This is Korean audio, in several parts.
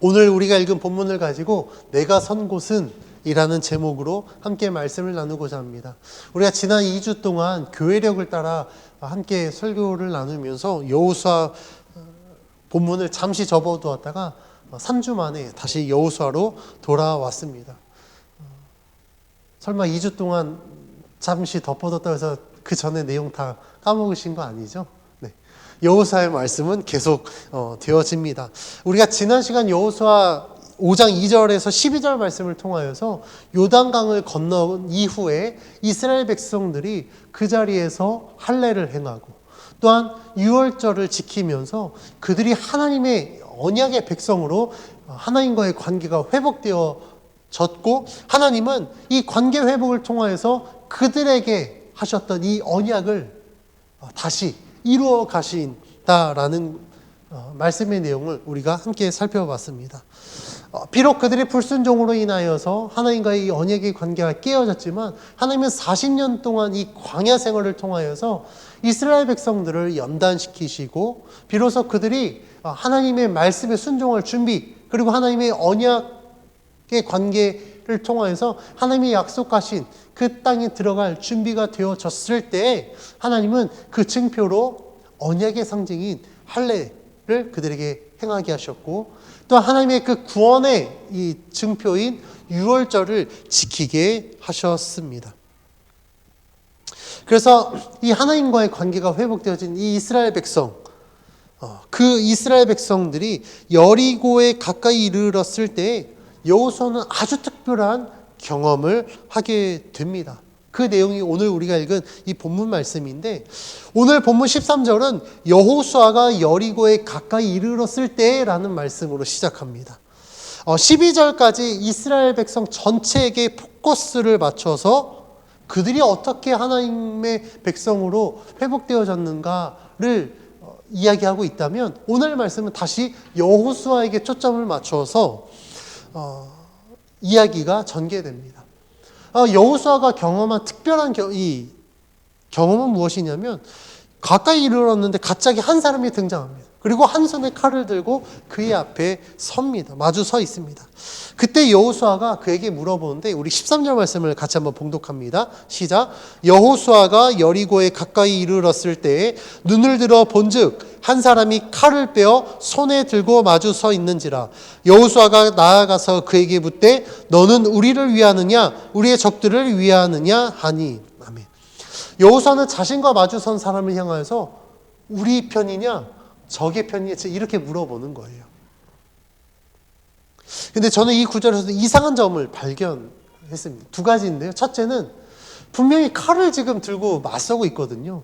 오늘 우리가 읽은 본문을 가지고 내가 선 곳은 이라는 제목으로 함께 말씀을 나누고자 합니다. 우리가 지난 2주 동안 교회력을 따라 함께 설교를 나누면서 여호수아 본문을 잠시 접어두었다가 3주 만에 다시 여호수아로 돌아왔습니다. 설마 2주 동안 잠시 덮어뒀다고 해서 그 전에 내용 다 까먹으신 거 아니죠? 네. 여호수아의 말씀은 계속 되어집니다. 우리가 지난 시간 여호수아 5장 2절에서 12절 말씀을 통하여서 요단강을 건너온 이후에 이스라엘 백성들이 그 자리에서 할례를 행하고 또한 유월절을 지키면서 그들이 하나님의 언약의 백성으로 하나님과의 관계가 회복되어졌고 하나님은 이 관계 회복을 통하여서 그들에게 하셨던 이 언약을 다시 이루어 가신다라는 말씀의 내용을 우리가 함께 살펴봤습니다. 비록 그들의 불순종으로 인하여서 하나님과의 이 언약의 관계가 깨어졌지만 하나님은 40년 동안 이 광야 생활을 통하여서 이스라엘 백성들을 연단시키시고 비로소 그들이 하나님의 말씀에 순종할 준비 그리고 하나님의 언약의 관계를 통하여서 하나님이 약속하신 그 땅에 들어갈 준비가 되어졌을 때 하나님은 그 증표로 언약의 상징인 할례를 그들에게 행하게 하셨고 또 하나님의 그 구원의 이 증표인 유월절을 지키게 하셨습니다. 그래서 이 하나님과의 관계가 회복되어진 이 이스라엘 백성, 그 이스라엘 백성들이 여리고에 가까이 이르렀을 때 여호수아는 아주 특별한 경험을 하게 됩니다. 그 내용이 오늘 우리가 읽은 이 본문 말씀인데 오늘 본문 13절은 여호수아가 여리고에 가까이 이르렀을 때라는 말씀으로 시작합니다. 12절까지 이스라엘 백성 전체에게 포커스를 맞춰서 그들이 어떻게 하나님의 백성으로 회복되어졌는가를 이야기하고 있다면 오늘 말씀은 다시 여호수아에게 초점을 맞춰서 이야기가 전개됩니다. 여호수아가 경험한 특별한 이 경험은 무엇이냐면 가까이 이르렀는데 갑자기 한 사람이 등장합니다. 그리고 한 손에 칼을 들고 그의 앞에 섭니다. 마주 서 있습니다. 그때 여호수아가 그에게 물어보는데 우리 13절 말씀을 같이 한번 봉독합니다. 시작. 여호수아가 여리고에 가까이 이르렀을 때에 눈을 들어 본즉 한 사람이 칼을 빼어 손에 들고 마주 서 있는지라. 여호수아가 나아가서 그에게 묻되 너는 우리를 위하느냐 우리의 적들을 위하느냐 하니. 아멘. 여호수아는 자신과 마주 선 사람을 향하여서 우리 편이냐 적의 편이냐 이렇게 물어보는 거예요. 근데 저는 이 구절에서 이상한 점을 발견했습니다. 두 가지인데요. 첫째는 분명히 칼을 지금 들고 맞서고 있거든요.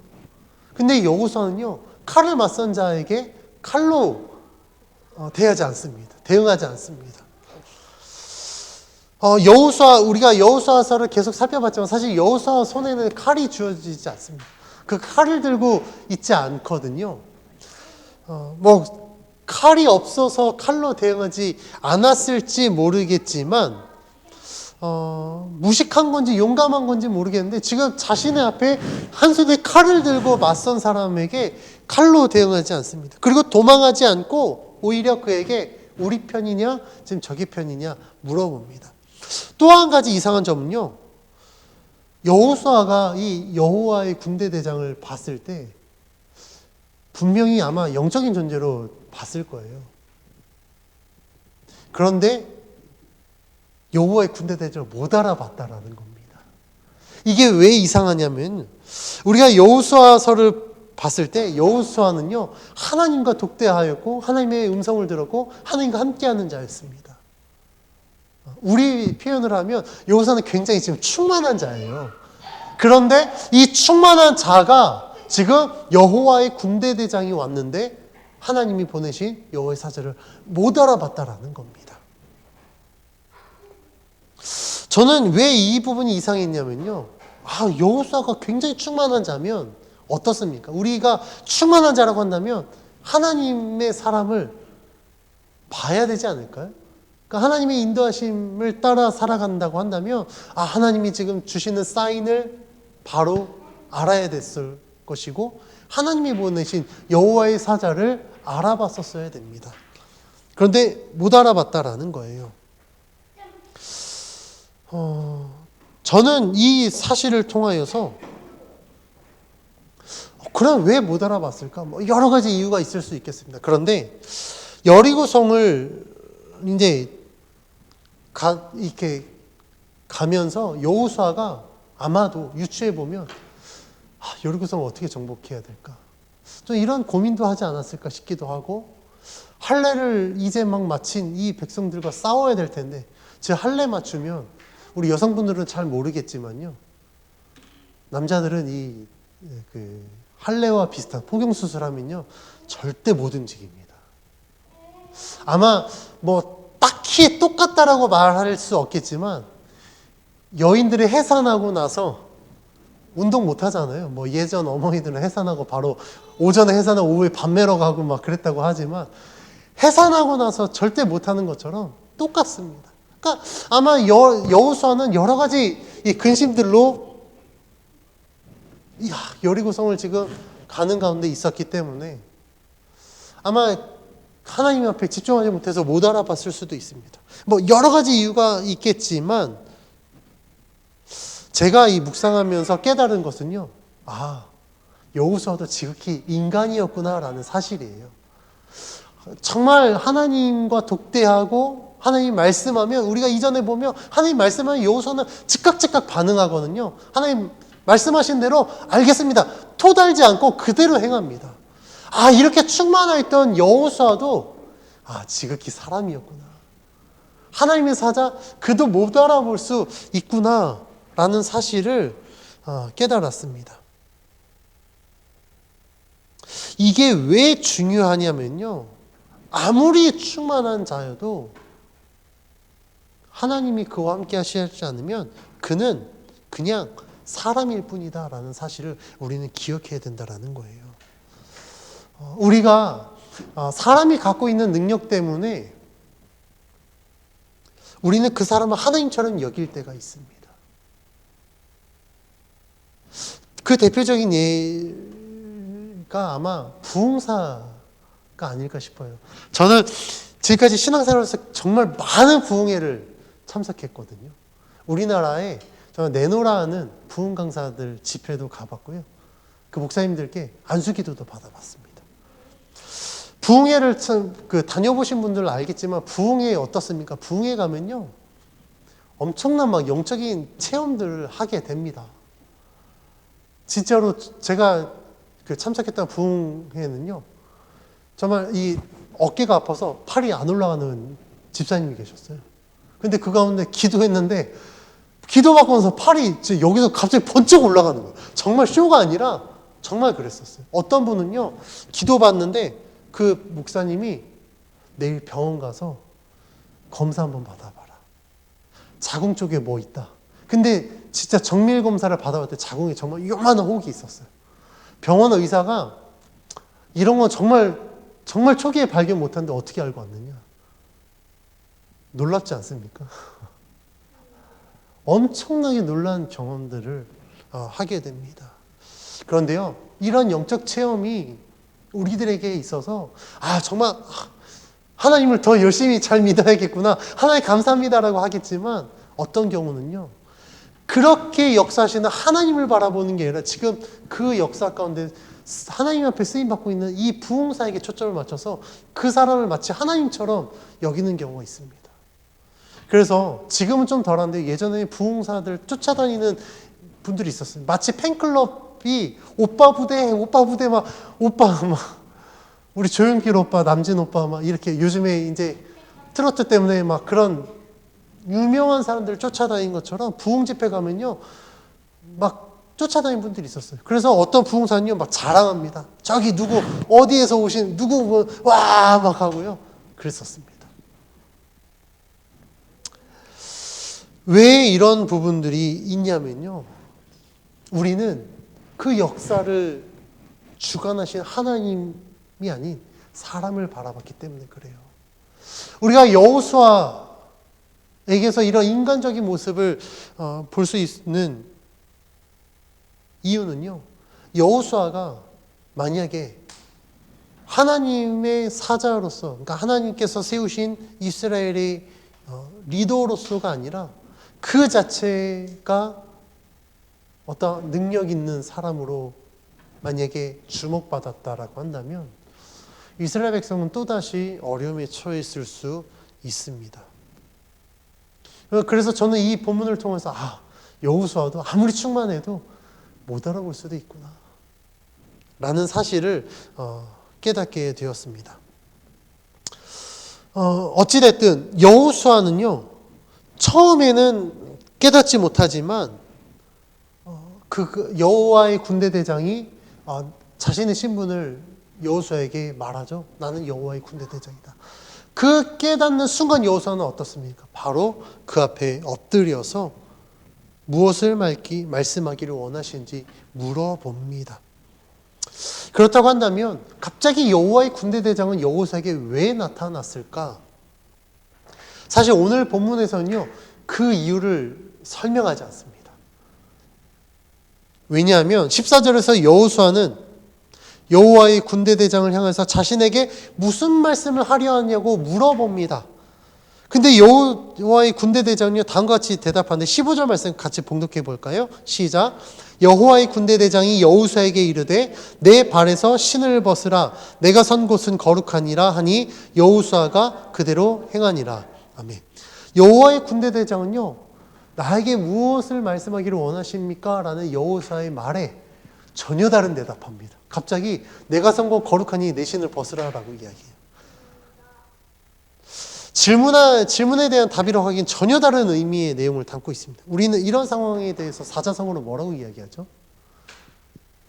근데 여호수아는요. 칼을 맞선 자에게 칼로 대하지 않습니다. 대응하지 않습니다. 우리가 여호수아서를 계속 살펴봤지만 사실 여호수아 손에는 칼이 주어지지 않습니다. 그 칼을 들고 있지 않거든요. 칼이 없어서 칼로 대응하지 않았을지 모르겠지만 무식한 건지 용감한 건지 모르겠는데 지금 자신의 앞에 한 손에 칼을 들고 맞선 사람에게 칼로 대응하지 않습니다. 그리고 도망하지 않고 오히려 그에게 우리 편이냐 지금 저기 편이냐 물어봅니다. 또 한 가지 이상한 점은요. 여호수아가 이 여호와의 군대 대장을 봤을 때 분명히 아마 영적인 존재로 봤을 거예요. 그런데 여호와의 군대 대장을 못 알아봤다라는 겁니다. 이게 왜 이상하냐면 우리가 여호수아서를 봤을 때 여호수아는요 하나님과 독대하였고 하나님의 음성을 들었고 하나님과 함께하는 자였습니다. 우리 표현을 하면 여호수아는 굉장히 지금 충만한 자예요. 그런데 이 충만한 자가 지금 여호와의 군대 대장이 왔는데 하나님이 보내신 여호와의 사자를 못 알아봤다라는 겁니다. 저는 왜 이 부분이 이상했냐면요. 여호수아가 굉장히 충만한 자면 어떻습니까? 우리가 충만한 자라고 한다면 하나님의 사람을 봐야 되지 않을까요? 그러니까 하나님의 인도하심을 따라 살아간다고 한다면 하나님이 지금 주시는 사인을 바로 알아야 됐을 것이고 하나님이 보내신 여호와의 사자를 알아봤었어야 됩니다. 그런데 못 알아봤다라는 거예요. 저는 이 사실을 통하여서 그럼 왜 못 알아봤을까? 뭐 여러 가지 이유가 있을 수 있겠습니다. 그런데 여리고성을 이제 이렇게 가면서 여호수아가 아마도 유추해 보면 여리고성을 어떻게 정복해야 될까? 좀 이런 고민도 하지 않았을까 싶기도 하고, 할례를 이제 막 마친 이 백성들과 싸워야 될 텐데, 제 할례 맞추면 우리 여성분들은 잘 모르겠지만요, 남자들은 할례와 비슷한 포경 수술하면요 절대 못 움직입니다. 아마 뭐 딱히 똑같다라고 말할 수 없겠지만 여인들이 해산하고 나서 운동 못 하잖아요. 뭐 예전 어머니들은 해산하고 바로 오전에 해산하고 오후에 밥 매러 가고 막 그랬다고 하지만 해산하고 나서 절대 못 하는 것처럼 똑같습니다. 그러니까 아마 여호수아는 여러 가지 이 근심들로 여리고성을 지금 가는 가운데 있었기 때문에 아마 하나님 앞에 집중하지 못해서 못 알아봤을 수도 있습니다. 뭐 여러 가지 이유가 있겠지만 제가 이 묵상하면서 깨달은 것은요, 여호수아도 지극히 인간이었구나라는 사실이에요. 정말 하나님과 독대하고 하나님 말씀하면, 우리가 이전에 보면 하나님 말씀하면 여호수아는 즉각 반응하거든요. 하나님 말씀하신 대로 알겠습니다. 토달지 않고 그대로 행합니다. 이렇게 충만했던 여호수아도 지극히 사람이었구나. 하나님의 사자, 그도 못 알아볼 수 있구나 라는 사실을 깨달았습니다. 이게 왜 중요하냐면요, 아무리 충만한 자여도 하나님이 그와 함께 하시지 않으면 그는 그냥 사람일 뿐이다 라는 사실을 우리는 기억해야 된다라는 거예요. 우리가 사람이 갖고 있는 능력 때문에 우리는 그 사람을 하나님처럼 여길 때가 있습니다. 그 대표적인 예가 아마 부흥사가 아닐까 싶어요. 저는 지금까지 신앙생활에서 정말 많은 부흥회를 참석했거든요. 우리나라에 저는 네노라는 부흥 강사들 집회도 가봤고요. 그 목사님들께 안수기도도 받아봤습니다. 부흥회를 다녀보신 분들은 알겠지만 부흥회 어떻습니까? 부흥회 가면요, 엄청난 막 영적인 체험들을 하게 됩니다. 진짜로 제가 참석했던 부흥회는요, 정말 이 어깨가 아파서 팔이 안 올라가는 집사님이 계셨어요. 근데 그 가운데 기도했는데 기도받고 나서 팔이 여기서 갑자기 번쩍 올라가는 거예요. 정말 쇼가 아니라 정말 그랬었어요. 어떤 분은요, 기도받는데 그 목사님이 내일 병원 가서 검사 한번 받아봐라. 자궁 쪽에 뭐 있다. 근데 진짜 정밀 검사를 받아봤을 때 자궁에 정말 요만한 혹이 있었어요. 병원 의사가 이런 건 정말 초기에 발견 못하는데 어떻게 알고 왔느냐. 놀랍지 않습니까? 엄청나게 놀란 경험들을 하게 됩니다. 그런데요, 이런 영적 체험이 우리들에게 있어서 정말 하나님을 더 열심히 잘 믿어야겠구나, 하나님 감사합니다라고 하겠지만, 어떤 경우는요, 그렇게 역사하시는 하나님을 바라보는 게 아니라 지금 그 역사 가운데 하나님 앞에 쓰임받고 있는 이 부흥사에게 초점을 맞춰서 그 사람을 마치 하나님처럼 여기는 경우가 있습니다. 그래서 지금은 좀 덜한데 예전에 부흥사들 쫓아다니는 분들이 있었어요. 마치 팬클럽이 오빠 부대 막 우리 조용길 오빠, 남진 오빠 막 이렇게 요즘에 이제 트로트 때문에 막 그런 유명한 사람들을 쫓아다니는 것처럼 부흥 집회 가면요, 막 쫓아다니는 분들이 있었어요. 그래서 어떤 부흥사는요, 막 자랑합니다. 저기 누구 어디에서 오신 누구 와 막 하고요, 그랬었습니다. 왜 이런 부분들이 있냐면요, 우리는 그 역사를 주관하신 하나님이 아닌 사람을 바라봤기 때문에 그래요. 우리가 여호수아에게서 이런 인간적인 모습을 볼 수 있는 이유는요, 여호수아가 만약에 하나님의 사자로서, 그러니까 하나님께서 세우신 이스라엘의 리더로서가 아니라 그 자체가 어떤 능력 있는 사람으로 만약에 주목받았다라고 한다면 이스라엘 백성은 또다시 어려움에 처했을 수 있습니다. 그래서 저는 이 본문을 통해서 여호수아도 아무리 충만해도 못 알아볼 수도 있구나 라는 사실을 깨닫게 되었습니다. 어찌됐든 여호수아는요, 처음에는 깨닫지 못하지만 그 여호와의 군대 대장이 자신의 신분을 여호수아에게 말하죠. 나는 여호와의 군대 대장이다. 그 깨닫는 순간 여호수아는 어떻습니까? 바로 그 앞에 엎드려서 무엇을 말씀하기를 원하시는지 물어봅니다. 그렇다고 한다면 갑자기 여호와의 군대 대장은 여호수아에게 왜 나타났을까? 사실 오늘 본문에서는요, 그 이유를 설명하지 않습니다. 왜냐하면 14절에서 여호수아는 여호와의 군대 대장을 향해서 자신에게 무슨 말씀을 하려 하냐고 물어봅니다. 근데 여호와의 군대 대장은요, 다음과 같이 대답하는데 15절 말씀 같이 봉독해 볼까요? 시작. 여호와의 군대 대장이 여호수아에게 이르되 내 발에서 신을 벗으라. 내가 선 곳은 거룩하니라 하니 여호수아가 그대로 행하니라. 아멘. 여호와의 군대 대장은요, 나에게 무엇을 말씀하기를 원하십니까? 라는 여호수아의 말에 전혀 다른 대답합니다. 갑자기 내가 선 곳 거룩하니 내 신을 벗으라라고 이야기해요. 질문에 대한 답이라고 하기엔 전혀 다른 의미의 내용을 담고 있습니다. 우리는 이런 상황에 대해서 사자성어로 뭐라고 이야기하죠?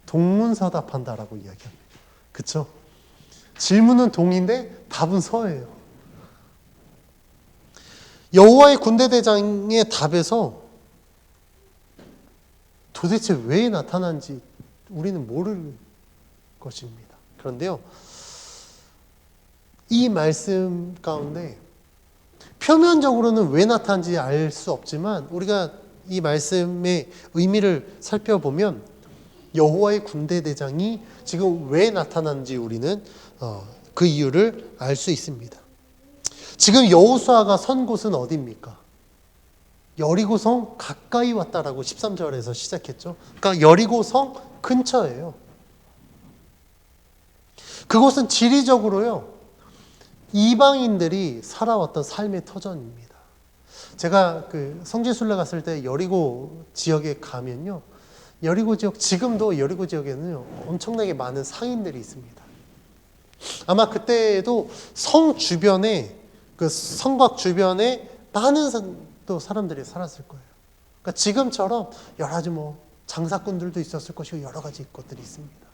동문서답한다라고 이야기합니다. 그렇죠? 질문은 동인데 답은 서예요. 여호와의 군대 대장의 답에서 도대체 왜 나타난지 우리는 모를 것입니다. 그런데요, 이 말씀 가운데 표면적으로는 왜 나타난지 알 수 없지만 우리가 이 말씀의 의미를 살펴보면 여호와의 군대 대장이 지금 왜 나타났는지 우리는 그 이유를 알 수 있습니다. 지금 여호수아가 선 곳은 어디입니까? 여리고성 가까이 왔다라고 13절에서 시작했죠. 그러니까 여리고성 근처예요. 그곳은 지리적으로요, 이방인들이 살아왔던 삶의 터전입니다. 제가 성지순례 갔을 때 여리고 지역에 가면요, 여리고 지역, 지금도 여리고 지역에는요, 엄청나게 많은 상인들이 있습니다. 아마 그때도 성 주변에, 그 성곽 주변에 많은 또 사람들이 살았을 거예요. 그러니까 지금처럼 여러 가지 장사꾼들도 있었을 것이고 여러 가지 것들이 있습니다.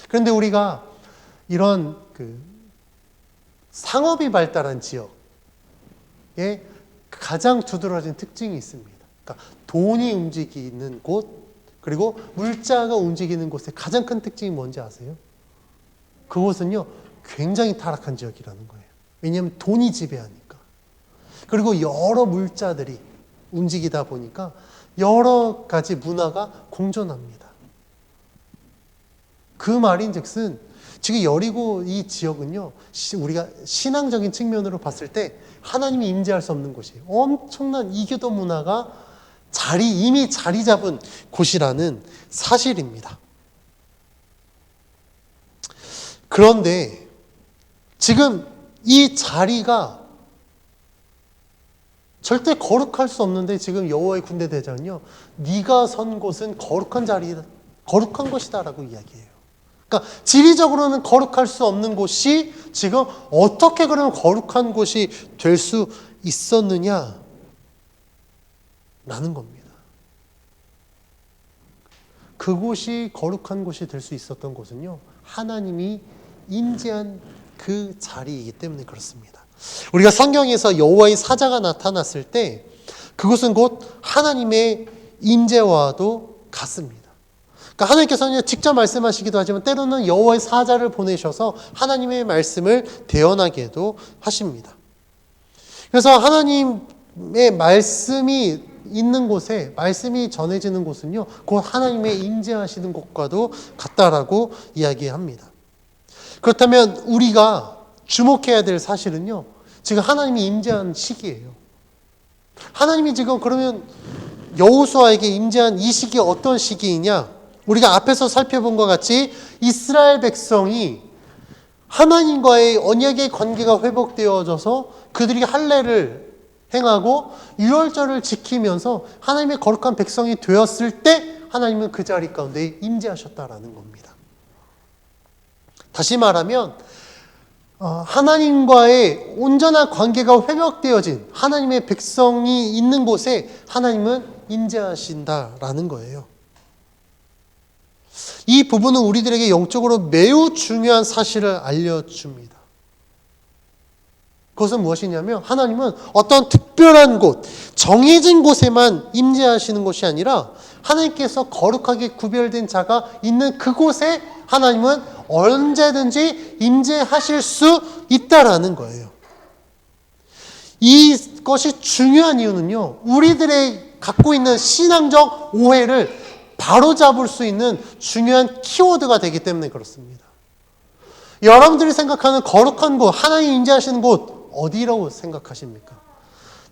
그런데 우리가 이런 상업이 발달한 지역에 가장 두드러진 특징이 있습니다. 그러니까 돈이 움직이는 곳, 그리고 물자가 움직이는 곳의 가장 큰 특징이 뭔지 아세요? 그곳은요, 굉장히 타락한 지역이라는 거예요. 왜냐하면 돈이 지배하니까. 그리고 여러 물자들이 움직이다 보니까 여러 가지 문화가 공존합니다. 그 말인즉슨 지금 여리고 이 지역은요, 우리가 신앙적인 측면으로 봤을 때 하나님이 임재할 수 없는 곳이에요. 엄청난 이교도 문화가 이미 자리 잡은 곳이라는 사실입니다. 그런데 지금 이 자리가 절대 거룩할 수 없는데 지금 여호와의 군대 대장은요, 네가 선 곳은 거룩한 것이다라고 이야기해요. 그러니까 지리적으로는 거룩할 수 없는 곳이 지금 어떻게 그러면 거룩한 곳이 될 수 있었느냐? 라는 겁니다. 그곳이 거룩한 곳이 될 수 있었던 곳은요, 하나님이 임재한 그 자리이기 때문에 그렇습니다. 우리가 성경에서 여호와의 사자가 나타났을 때 그것은 곧 하나님의 임재와도 같습니다. 그러니까 하나님께서는 직접 말씀하시기도 하지만 때로는 여호와의 사자를 보내셔서 하나님의 말씀을 대언하게도 하십니다. 그래서 하나님의 말씀이 있는 곳에, 말씀이 전해지는 곳은요, 곧 하나님의 임재하시는 곳과도 같다라고 이야기합니다. 그렇다면 우리가 주목해야 될 사실은요, 지금 하나님이 임재한 시기예요. 하나님이 지금 그러면 여호수아에게 임재한 이 시기 어떤 시기이냐? 우리가 앞에서 살펴본 것 같이 이스라엘 백성이 하나님과의 언약의 관계가 회복되어져서 그들이 할례를 행하고 유월절을 지키면서 하나님의 거룩한 백성이 되었을 때 하나님은 그 자리 가운데 임재하셨다라는 겁니다. 다시 말하면 하나님과의 온전한 관계가 회복되어진 하나님의 백성이 있는 곳에 하나님은 임재하신다라는 거예요. 이 부분은 우리들에게 영적으로 매우 중요한 사실을 알려줍니다. 그것은 무엇이냐면 하나님은 어떤 특별한 곳, 정해진 곳에만 임재하시는 것이 아니라 하나님께서 거룩하게 구별된 자가 있는 그곳에 하나님은 언제든지 임재하실 수 있다라는 거예요. 이것이 중요한 이유는요, 우리들의 갖고 있는 신앙적 오해를 바로잡을 수 있는 중요한 키워드가 되기 때문에 그렇습니다. 여러분들이 생각하는 거룩한 곳, 하나님 임재하시는 곳 어디라고 생각하십니까?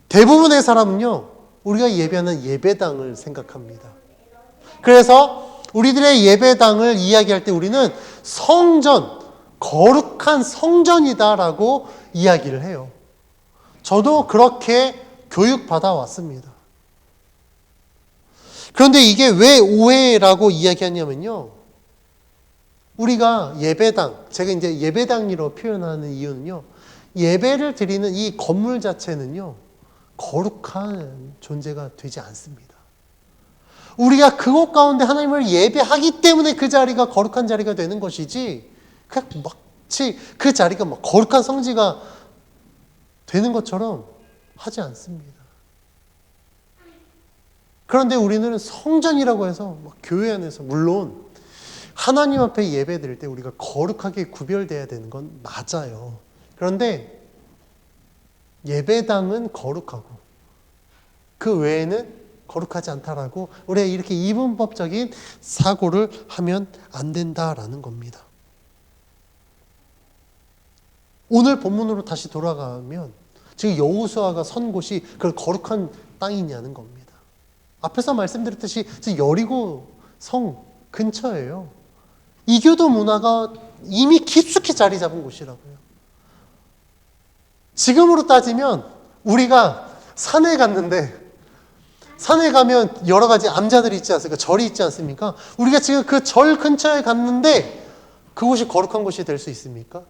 대부분의 사람은요, 우리가 예배하는 예배당을 생각합니다. 그래서 우리들의 예배당을 이야기할 때 우리는 성전, 거룩한 성전이다라고 이야기를 해요. 저도 그렇게 교육받아 왔습니다. 그런데 이게 왜 오해라고 이야기하냐면요, 우리가 예배당, 제가 이제 예배당이라고 표현하는 이유는요, 예배를 드리는 이 건물 자체는요, 거룩한 존재가 되지 않습니다. 우리가 그곳 가운데 하나님을 예배하기 때문에 그 자리가 거룩한 자리가 되는 것이지, 그냥 마치 그 자리가 막 거룩한 성지가 되는 것처럼 하지 않습니다. 그런데 우리는 성전이라고 해서 막 교회 안에서 물론 하나님 앞에 예배 드릴 때 우리가 거룩하게 구별돼야 되는 건 맞아요. 그런데 예배당은 거룩하고 그 외에는 거룩하지 않다라고 우리가 이렇게 이분법적인 사고를 하면 안 된다라는 겁니다. 오늘 본문으로 다시 돌아가면 지금 여호수아가 선 곳이 그 거룩한 땅이냐는 겁니다. 앞에서 말씀드렸듯이 여리고 성 근처예요. 이교도 문화가 이미 깊숙이 자리 잡은 곳이라고요. 지금으로 따지면 우리가 산에 갔는데 산에 가면 여러 가지 암자들이 있지 않습니까? 절이 있지 않습니까? 우리가 지금 그 절 근처에 갔는데 그곳이 거룩한 곳이 될 수 있습니까?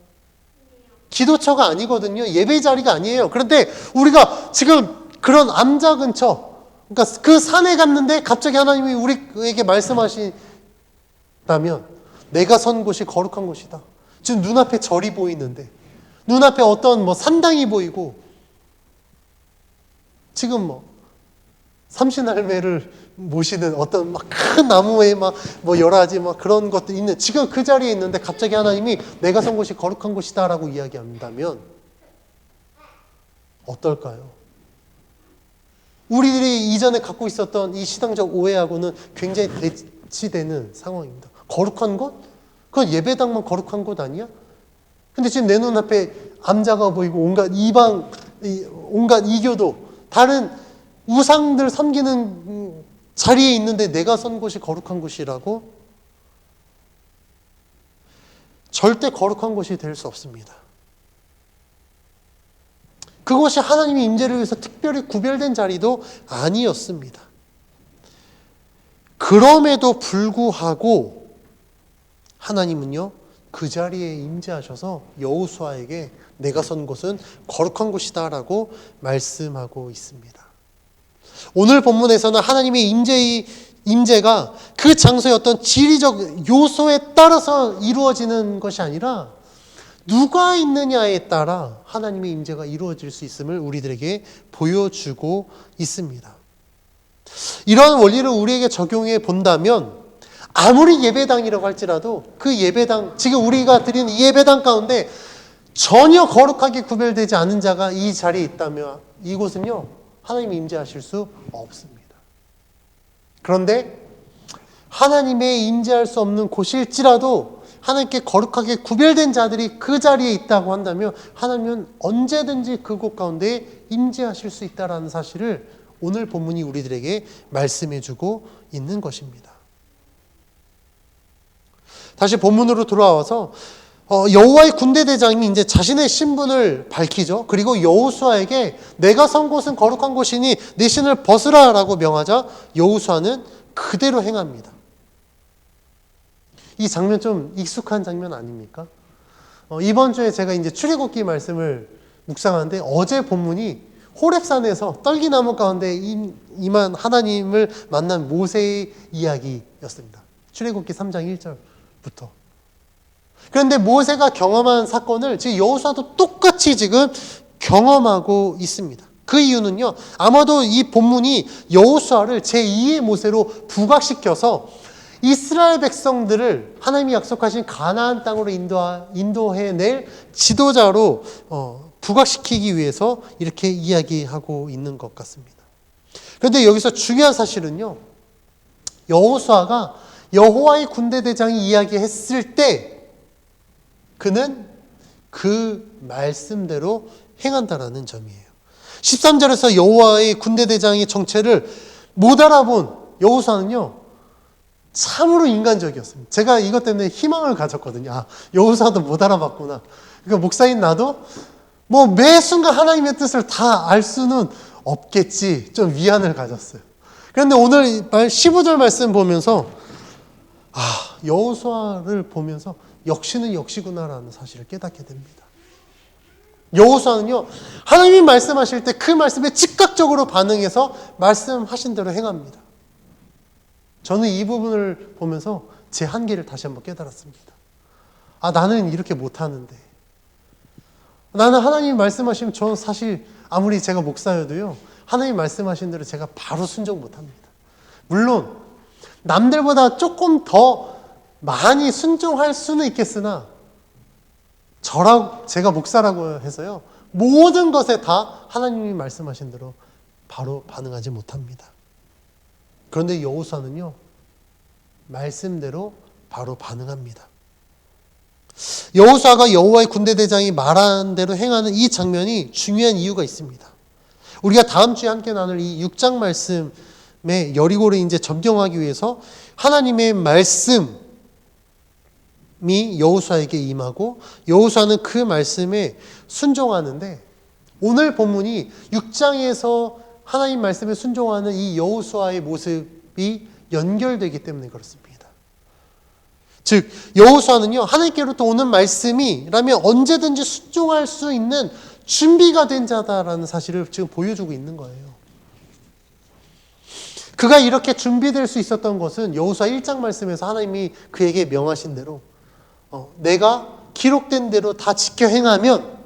기도처가 아니거든요. 예배 자리가 아니에요. 그런데 우리가 지금 그런 암자 근처, 그러니까 그 산에 갔는데 갑자기 하나님이 우리에게 말씀하신다면 내가 선 곳이 거룩한 곳이다. 지금 눈앞에 절이 보이는데 눈앞에 어떤 산당이 보이고 지금 삼신할매를 모시는 어떤 큰 나무에 여러 가지 그런 것도 있는 지금 그 자리에 있는데 갑자기 하나님이 내가 선 곳이 거룩한 곳이다라고 이야기한다면 어떨까요? 우리들이 이전에 갖고 있었던 이 신앙적 오해하고는 굉장히 대치되는 상황입니다. 거룩한 곳? 그건 예배당만 거룩한 곳 아니야? 근데 지금 내 눈앞에 암자가 보이고 온갖 이교도 다른 우상들 섬기는 자리에 있는데 내가 선 곳이 거룩한 곳이라고? 절대 거룩한 곳이 될 수 없습니다. 그것이 하나님의 임재를 위해서 특별히 구별된 자리도 아니었습니다. 그럼에도 불구하고 하나님은요, 그 자리에 임재하셔서 여호수아에게 내가 선 곳은 거룩한 곳이다라고 말씀하고 있습니다. 오늘 본문에서는 하나님의 임재가 그 장소의 어떤 지리적 요소에 따라서 이루어지는 것이 아니라 누가 있느냐에 따라 하나님의 임재가 이루어질 수 있음을 우리들에게 보여주고 있습니다. 이러한 원리를 우리에게 적용해 본다면 아무리 예배당이라고 할지라도 그 예배당, 지금 우리가 드리는 이 예배당 가운데 전혀 거룩하게 구별되지 않은 자가 이 자리에 있다면 이곳은요, 하나님이 임재하실 수 없습니다. 그런데 하나님의 임재할 수 없는 곳일지라도 하나님께 거룩하게 구별된 자들이 그 자리에 있다고 한다면 하나님은 언제든지 그곳 가운데 임재하실 수 있다는 사실을 오늘 본문이 우리들에게 말씀해주고 있는 것입니다. 다시 본문으로 돌아와서 여호와의 군대 대장이 이제 자신의 신분을 밝히죠. 그리고 여호수아에게 내가 선 곳은 거룩한 곳이니 네 신을 벗으라라고 명하자 여호수아는 그대로 행합니다. 이 장면 좀 익숙한 장면 아닙니까? 이번 주에 제가 이제 출애굽기 말씀을 묵상하는데 어제 본문이 호렙산에서 떨기나무 가운데 임한 하나님을 만난 모세의 이야기였습니다. 출애굽기 3장 1절부터. 그런데 모세가 경험한 사건을 지금 여호수아도 똑같이 지금 경험하고 있습니다. 그 이유는요, 아마도 이 본문이 여호수아를 제2의 모세로 부각시켜서 이스라엘 백성들을 하나님이 약속하신 가나안 땅으로 인도해낼 지도자로 부각시키기 위해서 이렇게 이야기하고 있는 것 같습니다. 그런데 여기서 중요한 사실은요, 여호수아가 여호와의 군대 대장이 이야기했을 때 그는 그 말씀대로 행한다라는 점이에요. 13절에서 여호와의 군대 대장의 정체를 못 알아본 여호수아는요, 참으로 인간적이었습니다. 제가 이것 때문에 희망을 가졌거든요. 아, 여호수아도 못 알아봤구나. 그러니까 목사인 나도 뭐 매 순간 하나님의 뜻을 다 알 수는 없겠지. 좀 위안을 가졌어요. 그런데 오늘 15절 말씀 보면서 여호수아를 보면서 역시는 역시구나라는 사실을 깨닫게 됩니다. 여호수아는요, 하나님이 말씀하실 때 그 말씀에 즉각적으로 반응해서 말씀하신 대로 행합니다. 저는 이 부분을 보면서 제 한계를 다시 한번 깨달았습니다. 나는 이렇게 못하는데. 나는 하나님이 말씀하시면 저는 사실 아무리 제가 목사여도요, 하나님이 말씀하신 대로 제가 바로 순종 못합니다. 물론 남들보다 조금 더 많이 순종할 수는 있겠으나 제가 목사라고 해서요, 모든 것에 다 하나님이 말씀하신 대로 바로 반응하지 못합니다. 그런데 여호수아는요, 말씀대로 바로 반응합니다. 여호수아가 여호와의 군대 대장이 말한 대로 행하는 이 장면이 중요한 이유가 있습니다. 우리가 다음 주에 함께 나눌 이 6장 말씀의 여리고를 이제 점령하기 위해서 하나님의 말씀이 여호수아에게 임하고 여호수아는 그 말씀에 순종하는데, 오늘 본문이 6장에서 하나님 말씀에 순종하는 이 여호수아의 모습이 연결되기 때문에 그렇습니다. 즉 여호수아는요, 하나님께로부터 오는 말씀이라면 언제든지 순종할 수 있는 준비가 된 자다라는 사실을 지금 보여주고 있는 거예요. 그가 이렇게 준비될 수 있었던 것은 여호수아 1장 말씀에서 하나님이 그에게 명하신 대로 내가 기록된 대로 다 지켜 행하면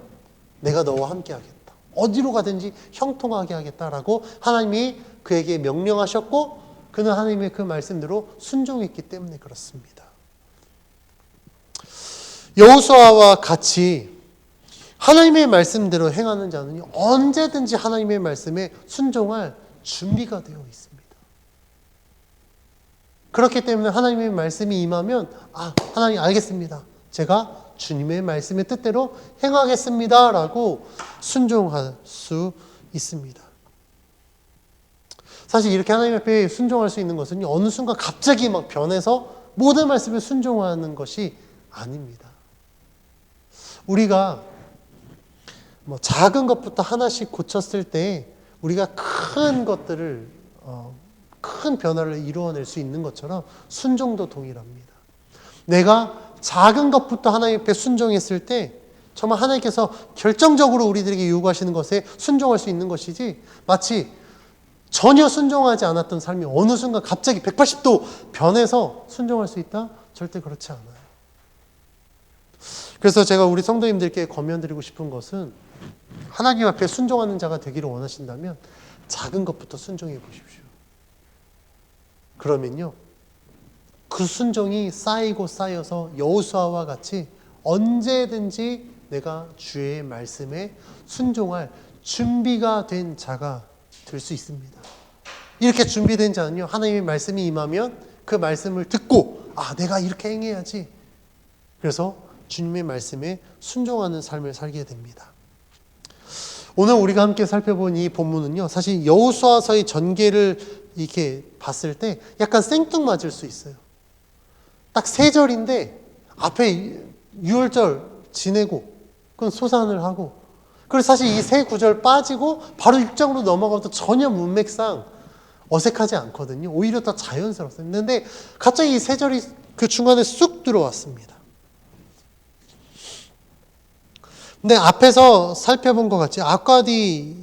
내가 너와 함께 하겠다. 어디로 가든지 형통하게 하겠다라고 하나님이 그에게 명령하셨고, 그는 하나님의 그 말씀대로 순종했기 때문에 그렇습니다. 여호수아와 같이 하나님의 말씀대로 행하는 자는 언제든지 하나님의 말씀에 순종할 준비가 되어 있습니다. 그렇기 때문에 하나님의 말씀이 임하면 하나님 알겠습니다. 제가 주님의 말씀의 뜻대로 행하겠습니다 라고 순종할 수 있습니다. 사실 이렇게 하나님 앞에 순종할 수 있는 것은 어느 순간 갑자기 막 변해서 모든 말씀에 순종하는 것이 아닙니다. 우리가 작은 것부터 하나씩 고쳤을 때 우리가 큰 것들을 큰 변화를 이루어낼 수 있는 것처럼 순종도 동일합니다. 내가 작은 것부터 하나님 앞에 순종했을 때 정말 하나님께서 결정적으로 우리들에게 요구하시는 것에 순종할 수 있는 것이지, 마치 전혀 순종하지 않았던 삶이 어느 순간 갑자기 180도 변해서 순종할 수 있다? 절대 그렇지 않아요. 그래서 제가 우리 성도님들께 권면드리고 싶은 것은, 하나님 앞에 순종하는 자가 되기를 원하신다면 작은 것부터 순종해 보십시오. 그러면요, 그 순종이 쌓이고 쌓여서 여호수아와 같이 언제든지 내가 주의 말씀에 순종할 준비가 된 자가 될 수 있습니다. 이렇게 준비된 자는요, 하나님의 말씀이 임하면 그 말씀을 듣고 내가 이렇게 행해야지, 그래서 주님의 말씀에 순종하는 삶을 살게 됩니다. 오늘 우리가 함께 살펴본 이 본문은요, 사실 여호수아서의 전개를 이렇게 봤을 때 약간 생뚱맞을 수 있어요. 딱 3절인데 앞에 6월절 지내고 그건 소산을 하고, 그리고 사실 이 3구절 빠지고 바로 6장으로 넘어가도 전혀 문맥상 어색하지 않거든요. 오히려 더 자연스럽습니다. 그런데 갑자기 이 3절이 그 중간에 쑥 들어왔습니다. 근데 앞에서 살펴본 것 같이 아까디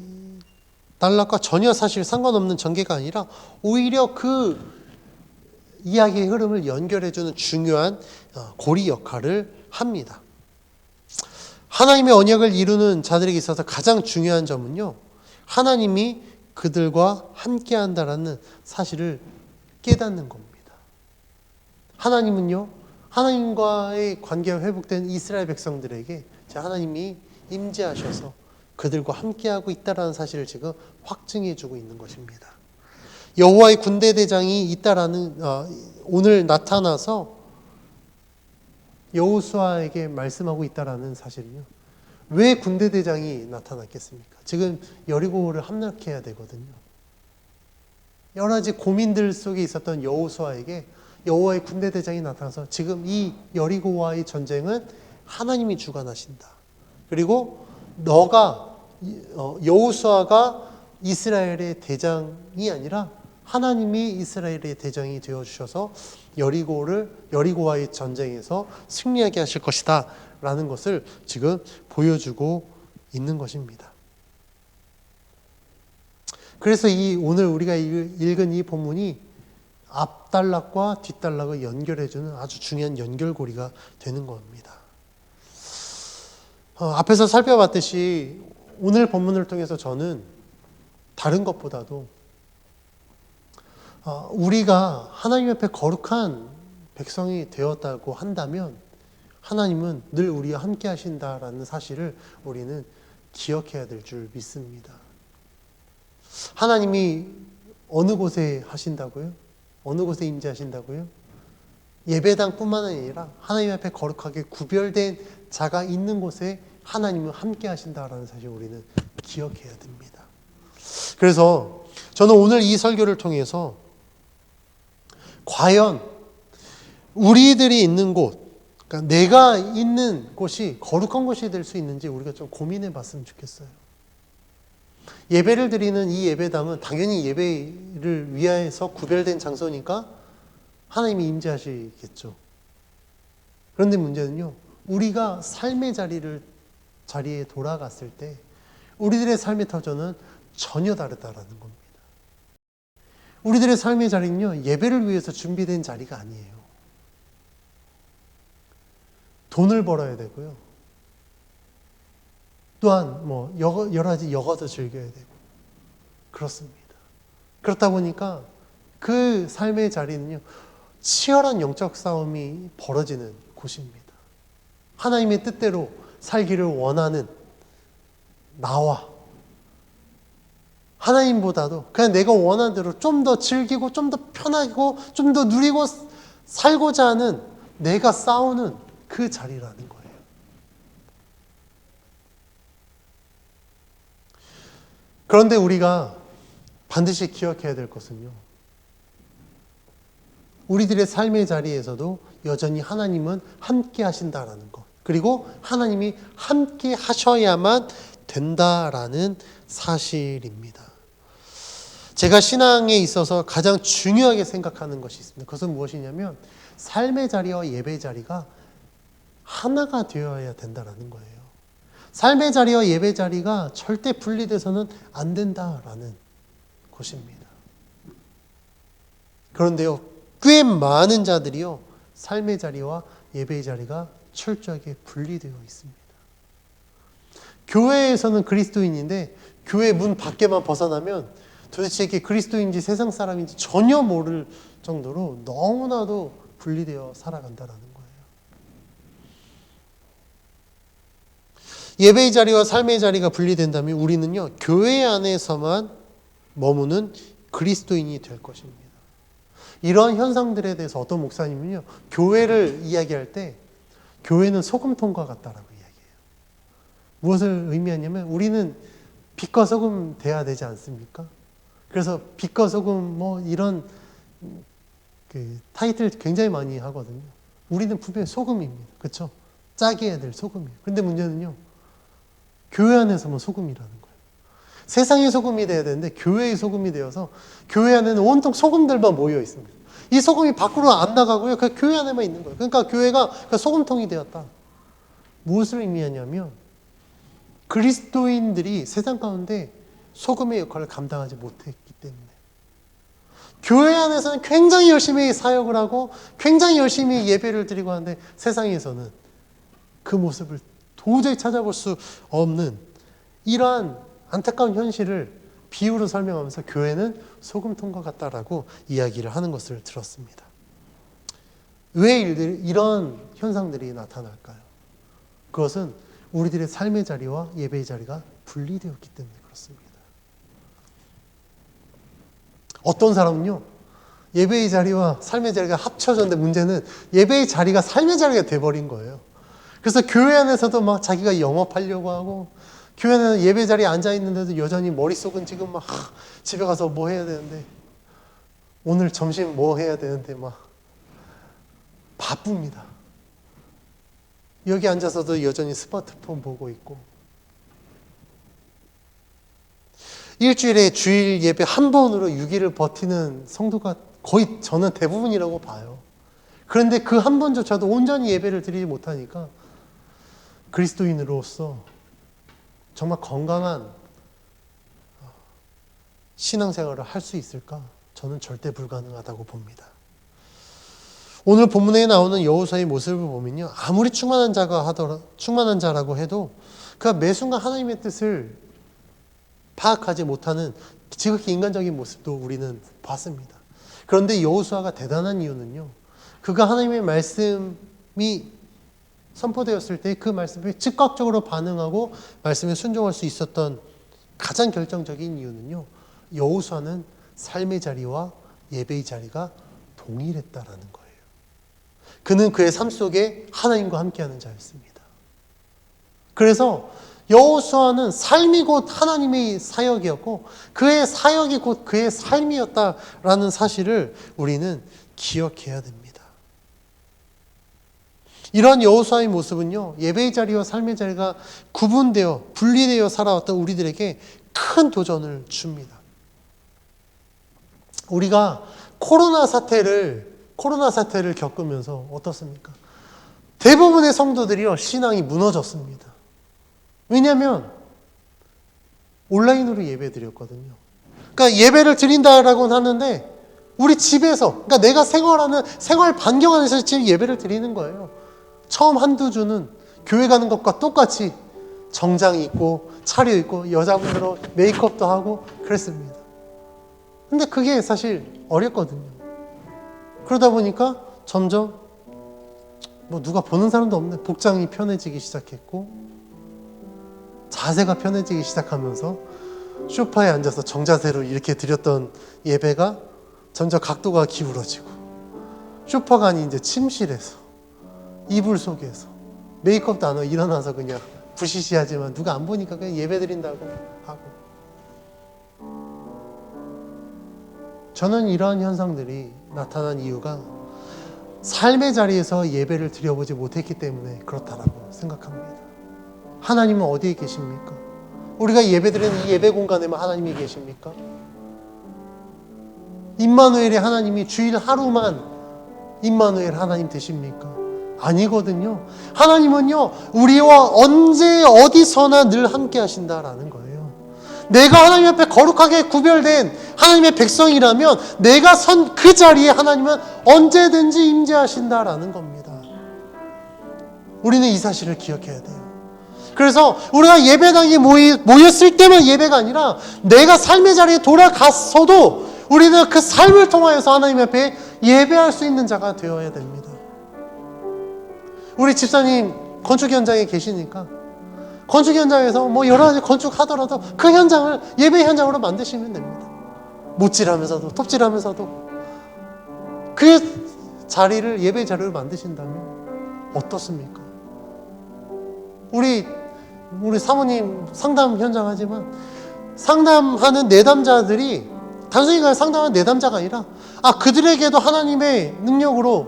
단락과 전혀 사실 상관없는 전개가 아니라 오히려 그 이야기의 흐름을 연결해주는 중요한 고리 역할을 합니다. 하나님의 언약을 이루는 자들에게 있어서 가장 중요한 점은요, 하나님이 그들과 함께 한다라는 사실을 깨닫는 겁니다. 하나님은요, 하나님과의 관계가 회복된 이스라엘 백성들에게 하나님이 임재하셔서 그들과 함께하고 있다라는 사실을 지금 확증해주고 있는 것입니다. 여호와의 군대 대장이 있다라는 오늘 나타나서 여호수아에게 말씀하고 있다라는 사실은요, 왜 군대 대장이 나타났겠습니까? 지금 여리고를 함락해야 되거든요. 여러 가지 고민들 속에 있었던 여호수아에게 여호와의 군대 대장이 나타나서 지금 이 여리고와의 전쟁은 하나님이 주관하신다. 그리고 여호수아가 이스라엘의 대장이 아니라 하나님이 이스라엘의 대장이 되어주셔서 여리고와의 전쟁에서 승리하게 하실 것이다 라는 것을 지금 보여주고 있는 것입니다. 그래서 오늘 우리가 읽은 이 본문이 앞단락과 뒷단락을 연결해주는 아주 중요한 연결고리가 되는 겁니다. 앞에서 살펴봤듯이 오늘 본문을 통해서 저는 다른 것보다도 우리가 하나님 앞에 거룩한 백성이 되었다고 한다면 하나님은 늘 우리와 함께 하신다라는 사실을 우리는 기억해야 될 줄 믿습니다. 하나님이 어느 곳에 하신다고요? 어느 곳에 임재하신다고요? 예배당뿐만 아니라 하나님 앞에 거룩하게 구별된 자가 있는 곳에 하나님은 함께 하신다라는 사실을 우리는 기억해야 됩니다. 그래서 저는 오늘 이 설교를 통해서 과연 우리들이 있는 곳, 그러니까 내가 있는 곳이 거룩한 곳이 될 수 있는지 우리가 좀 고민해 봤으면 좋겠어요. 예배를 드리는 이 예배당은 당연히 예배를 위해서 구별된 장소니까 하나님이 임재하시겠죠. 그런데 문제는요, 우리가 삶의 자리에 돌아갔을 때 우리들의 삶의 터전은 전혀 다르다라는 겁니다. 우리들의 삶의 자리는요, 예배를 위해서 준비된 자리가 아니에요. 돈을 벌어야 되고요. 또한 여러 가지 여가도 즐겨야 되고 그렇습니다. 그렇다 보니까 그 삶의 자리는요, 치열한 영적 싸움이 벌어지는 곳입니다. 하나님의 뜻대로 살기를 원하는 나와 하나님보다도 그냥 내가 원하는 대로 좀 더 즐기고 좀 더 편하고 좀 더 누리고 살고자 하는 내가 싸우는 그 자리라는 거예요. 그런데 우리가 반드시 기억해야 될 것은요, 우리들의 삶의 자리에서도 여전히 하나님은 함께 하신다라는 것, 그리고 하나님이 함께 하셔야만 된다라는 사실입니다. 제가 신앙에 있어서 가장 중요하게 생각하는 것이 있습니다. 그것은 무엇이냐면 삶의 자리와 예배 자리가 하나가 되어야 된다라는 거예요. 삶의 자리와 예배 자리가 절대 분리돼서는 안 된다라는 것입니다. 그런데요, 꽤 많은 자들이요, 삶의 자리와 예배의 자리가 철저하게 분리되어 있습니다. 교회에서는 그리스도인인데 교회 문 밖에만 벗어나면 도대체 이게 그리스도인지 세상 사람인지 전혀 모를 정도로 너무나도 분리되어 살아간다는 거예요. 예배의 자리와 삶의 자리가 분리된다면 우리는요, 교회 안에서만 머무는 그리스도인이 될 것입니다. 이런 현상들에 대해서 어떤 목사님은요, 교회를 이야기할 때 교회는 소금통과 같다라고 이야기해요. 무엇을 의미하냐면 우리는 빛과 소금 돼야 되지 않습니까? 그래서 빛과 소금 뭐 이런 그 타이틀 굉장히 많이 하거든요. 우리는 분명히 소금입니다. 그렇죠? 짜게 해야 될 소금이에요. 근데 문제는요. 교회 안에서만 소금이라는 거예요. 세상의 소금이 돼야 되는데 교회의 소금이 되어서 교회 안에는 온통 소금들만 모여 있습니다. 이 소금이 밖으로 안 나가고요. 그 교회 안에만 있는 거예요. 그러니까 교회가 그 소금통이 되었다. 무엇을 의미하냐면 그리스도인들이 세상 가운데 소금의 역할을 감당하지 못했기 때문에 교회 안에서는 굉장히 열심히 사역을 하고 굉장히 열심히 예배를 드리고 하는데 세상에서는 그 모습을 도저히 찾아볼 수 없는 이러한 안타까운 현실을 비유로 설명하면서 교회는 소금통과 같다라고 이야기를 하는 것을 들었습니다. 왜 이런 현상들이 나타날까요? 그것은 우리들의 삶의 자리와 예배의 자리가 분리되었기 때문에 그렇습니다. 어떤 사람은요, 예배의 자리와 삶의 자리가 합쳐졌는데 문제는 예배의 자리가 삶의 자리가 돼버린 거예요. 그래서 교회 안에서도 막 자기가 영업하려고 하고, 교회 안에 예배 자리에 앉아있는데도 여전히 머릿속은 지금 막 집에 가서 뭐 해야 되는데, 오늘 점심 뭐 해야 되는데 막 바쁩니다. 여기 앉아서도 여전히 스마트폰 보고 있고, 일주일에 주일 예배 한 번으로 6일을 버티는 성도가 거의 저는 대부분이라고 봐요. 그런데 그 한 번조차도 온전히 예배를 드리지 못하니까 그리스도인으로서 정말 건강한 신앙생활을 할 수 있을까? 저는 절대 불가능하다고 봅니다. 오늘 본문에 나오는 여호수아의 모습을 보면요, 아무리 충만한 자라고 해도 그가 매 순간 하나님의 뜻을 파악하지 못하는 지극히 인간적인 모습도 우리는 봤습니다. 그런데 여호수아가 대단한 이유는요, 그가 하나님의 말씀이 선포되었을 때 그 말씀에 즉각적으로 반응하고 말씀에 순종할 수 있었던 가장 결정적인 이유는요, 여호수아는 삶의 자리와 예배의 자리가 동일했다라는 거예요. 그는 그의 삶 속에 하나님과 함께하는 자였습니다. 그래서 여호수아는 삶이 곧 하나님의 사역이었고 그의 사역이 곧 그의 삶이었다라는 사실을 우리는 기억해야 됩니다. 이런 여호수아의 모습은요, 예배의 자리와 삶의 자리가 구분되어 분리되어 살아왔던 우리들에게 큰 도전을 줍니다. 우리가 코로나 사태를 겪으면서 어떻습니까? 대부분의 성도들이요, 신앙이 무너졌습니다. 왜냐하면 온라인으로 예배 드렸거든요. 그러니까 예배를 드린다라고는 하는데 우리 집에서, 그러니까 내가 생활하는 생활 반경 안에서 지금 예배를 드리는 거예요. 처음 한두 주는 교회 가는 것과 똑같이 정장 입고 차려입고 여자분들은 메이크업도 하고 그랬습니다. 근데 그게 사실 어렵거든요. 그러다 보니까 점점 뭐 누가 보는 사람도 없네, 복장이 편해지기 시작했고 자세가 편해지기 시작하면서 소파에 앉아서 정자세로 이렇게 드렸던 예배가 점점 각도가 기울어지고, 소파가 아닌 이제 침실에서 이불 속에서 메이크업도 안 하고 일어나서 그냥 부시시하지만 누가 안 보니까 그냥 예배 드린다고 하고, 저는 이러한 현상들이 나타난 이유가 삶의 자리에서 예배를 드려보지 못했기 때문에 그렇다라고 생각합니다. 하나님은 어디에 계십니까? 우리가 예배드리는 이 예배 공간에만 하나님이 계십니까? 임마누엘의 하나님이 주일 하루만 임마누엘 하나님 되십니까? 아니거든요. 하나님은요, 우리와 언제 어디서나 늘 함께 하신다라는 거예요. 내가 하나님 앞에 거룩하게 구별된 하나님의 백성이라면 내가 선 그 자리에 하나님은 언제든지 임재하신다라는 겁니다. 우리는 이 사실을 기억해야 돼요. 그래서 우리가 예배당에 모였을 때만 예배가 아니라 내가 삶의 자리에 돌아갔어도 우리는 그 삶을 통하여서 하나님 앞에 예배할 수 있는 자가 되어야 됩니다. 우리 집사님 건축 현장에 계시니까 건축 현장에서 뭐 여러 가지 건축하더라도 그 현장을 예배 현장으로 만드시면 됩니다. 못질하면서도 톱질하면서도 그 자리를 예배 자리로 만드신다면 어떻습니까? 우리 사모님 상담 현장 하지만 상담하는 내담자들이 단순히 그냥 상담하는 내담자가 아니라 그들에게도 하나님의 능력으로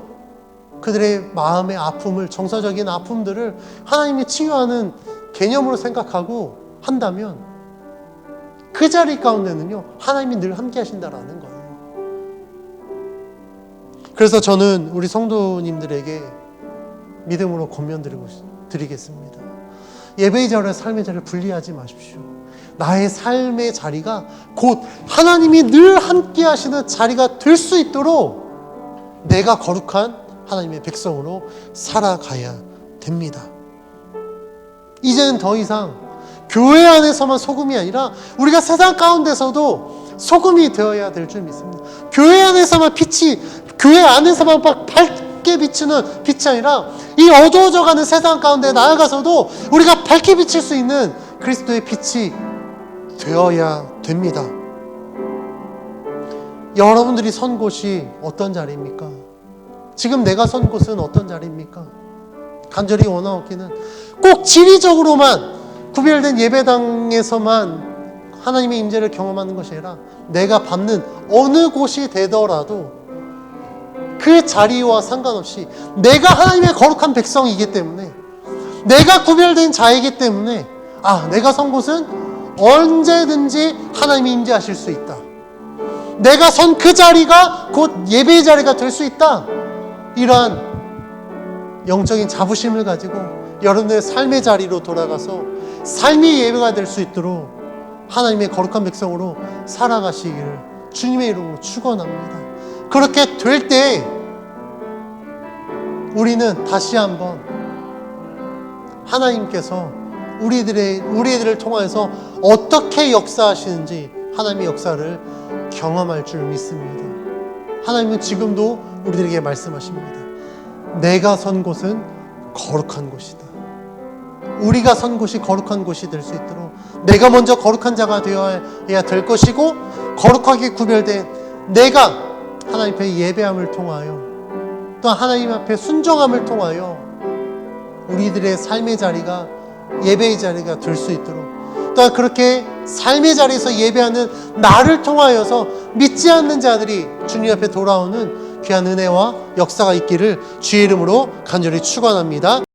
그들의 마음의 아픔을, 정서적인 아픔들을 하나님이 치유하는 개념으로 생각하고 한다면 그 자리 가운데는요 하나님이 늘 함께 하신다라는 거예요. 그래서 저는 우리 성도님들에게 믿음으로 권면드리겠습니다. 예배의 자리와 삶의 자리를 분리하지 마십시오. 나의 삶의 자리가 곧 하나님이 늘 함께 하시는 자리가 될 수 있도록 내가 거룩한 하나님의 백성으로 살아가야 됩니다. 이제는 더 이상 교회 안에서만 소금이 아니라 우리가 세상 가운데서도 소금이 되어야 될 줄 믿습니다. 교회 안에서만 교회 안에서만 밝게 비추는 빛이 아니라 이 어두워져가는 세상 가운데 나아가서도 우리가 밝게 비칠 수 있는 그리스도의 빛이 되어야 됩니다. 여러분들이 선 곳이 어떤 자리입니까? 지금 내가 선 곳은 어떤 자리입니까? 간절히 원하옵기는 꼭 지리적으로만 구별된 예배당에서만 하나님의 임재를 경험하는 것이 아니라 내가 밟는 어느 곳이 되더라도 그 자리와 상관없이 내가 하나님의 거룩한 백성이기 때문에, 내가 구별된 자이기 때문에 내가 선 곳은 언제든지 하나님이 임재하실 수 있다. 내가 선 그 자리가 곧 예배의 자리가 될 수 있다. 이러한 영적인 자부심을 가지고 여러분의 삶의 자리로 돌아가서 삶의 예배가 될 수 있도록 하나님의 거룩한 백성으로 살아가시기를 주님의 이름으로 축원합니다. 그렇게 될 때 우리는 다시 한번 하나님께서 우리들을 통해서 어떻게 역사하시는지 하나님의 역사를 경험할 줄 믿습니다. 하나님은 지금도 우리들에게 말씀하십니다. 내가 선 곳은 거룩한 곳이다. 우리가 선 곳이 거룩한 곳이 될 수 있도록 내가 먼저 거룩한 자가 되어야 될 것이고, 거룩하게 구별된 내가 하나님 앞에 예배함을 통하여 또 하나님 앞에 순종함을 통하여 우리들의 삶의 자리가 예배의 자리가 될 수 있도록, 또한 그렇게 삶의 자리에서 예배하는 나를 통하여서 믿지 않는 자들이 주님 앞에 돌아오는 귀한 은혜와 역사가 있기를 주의 이름으로 간절히 축원합니다.